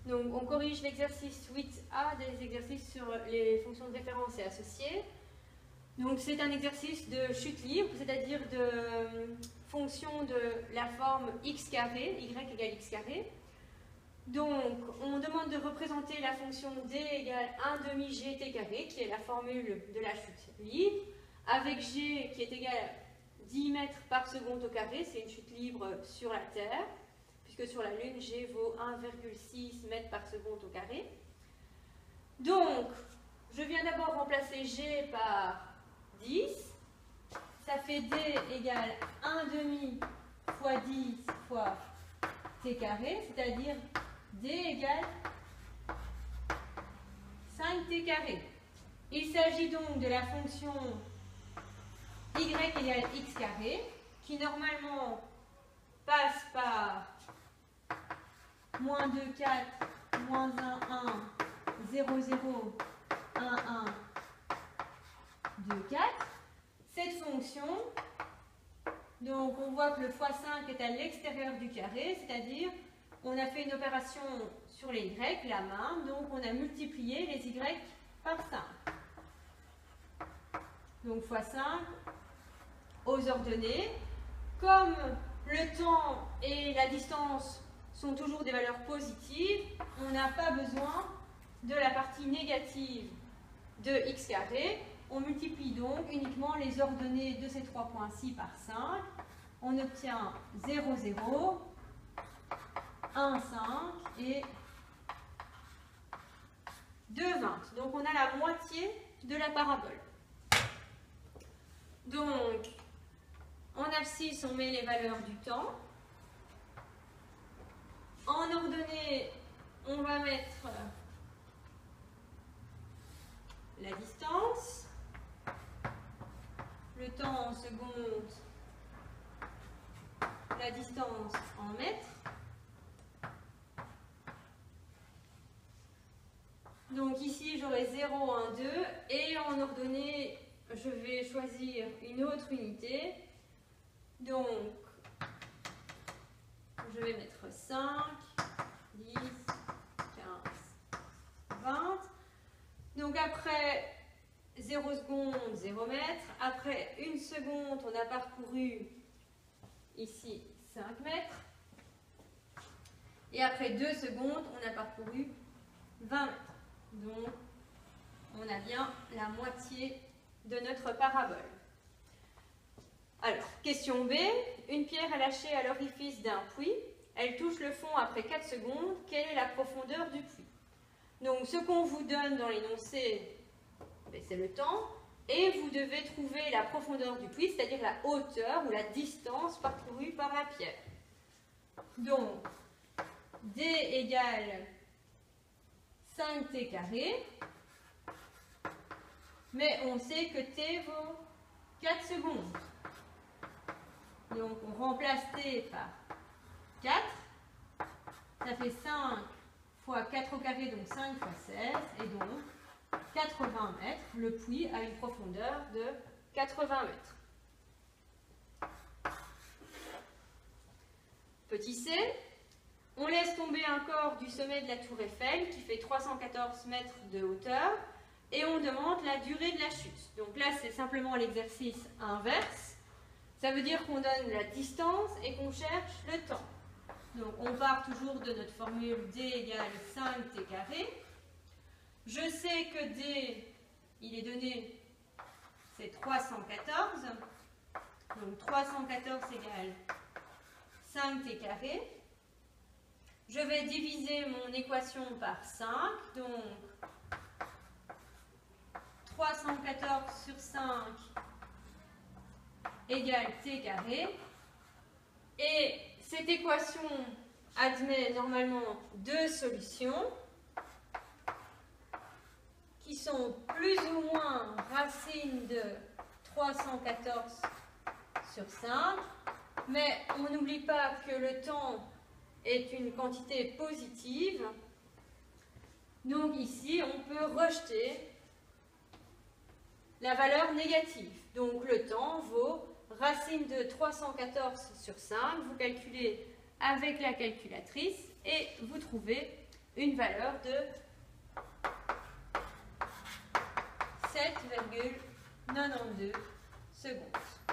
Donc on corrige l'exercice 8A des exercices sur les fonctions de référence et associées. Donc c'est un exercice de chute libre, c'est-à-dire de fonction de la forme x carré, y égale x carré. Donc on demande de représenter la fonction d égale 1 demi gt carré, qui est la formule de la chute libre, avec g qui est égal à 10 mètres par seconde au carré, c'est une chute libre sur la Terre, puisque sur la Lune, g vaut 1,6 mètres par seconde au carré. Donc, je viens d'abord remplacer g par 10, ça fait d égale 1 demi fois 10 fois t carré, c'est-à-dire d égale 5t carré. Il s'agit donc de la fonction y égale x carré, qui normalement passe par moins 2, 4, moins 1, 1, 0, 0, 1, 1, 2, 4. Cette fonction, donc on voit que le x5 est à l'extérieur du carré, c'est-à-dire on a fait une opération sur les y, la main, donc on a multiplié les y par 5. Donc x5 aux ordonnées. Comme le temps et la distance sont toujours des valeurs positives, on n'a pas besoin de la partie négative de x carré. On multiplie donc uniquement les ordonnées de ces trois points-ci par 5. On obtient 0, 0, 1, 5 et 2, 20. Donc on a la moitié de la parabole. Donc, en abscisse, on met les valeurs du temps. En ordonnée, on va mettre la distance, le temps en secondes, la distance en mètres. Donc ici, j'aurai 0, 1, 2, et en ordonnée, je vais choisir une autre unité. Donc, je vais mettre 5, 10, 15, 20. Donc après 0 seconde, 0 mètre. Après 1 seconde, on a parcouru ici 5 mètres. Et après 2 secondes, on a parcouru 20 mètres. Donc, on a bien la moitié de notre parabole. Alors, question B. Une pierre est lâchée à l'orifice d'un puits. Elle touche le fond après 4 secondes. Quelle est la profondeur du puits? Donc, ce qu'on vous donne dans l'énoncé, c'est le temps. Et vous devez trouver la profondeur du puits, c'est-à-dire la hauteur ou la distance parcourue par la pierre. Donc, D égale 5t carré. Mais on sait que t vaut 4 secondes. Donc on remplace t par 4. Ça fait 5 fois 4 au carré, donc 5 fois 16. Et donc 80 mètres. Le puits a une profondeur de 80 mètres. Petit c. On laisse tomber un corps du sommet de la tour Eiffel qui fait 314 mètres de hauteur. Et on demande la durée de la chute. Donc là, c'est simplement l'exercice inverse. Ça veut dire qu'on donne la distance et qu'on cherche le temps. Donc on part toujours de notre formule D égale 5t carré. Je sais que D, il est donné, c'est 314. Donc 314 égale 5t carré. Je vais diviser mon équation par 5. Donc 314 sur 5 égale t carré. Et cette équation admet normalement deux solutions qui sont plus ou moins racine de 314 sur 5. Mais on n'oublie pas que le temps est une quantité positive. Donc ici, on peut rejeter la valeur négative. Donc le temps vaut racine de 314 sur 5. Vous calculez avec la calculatrice et vous trouvez une valeur de 7,92 secondes.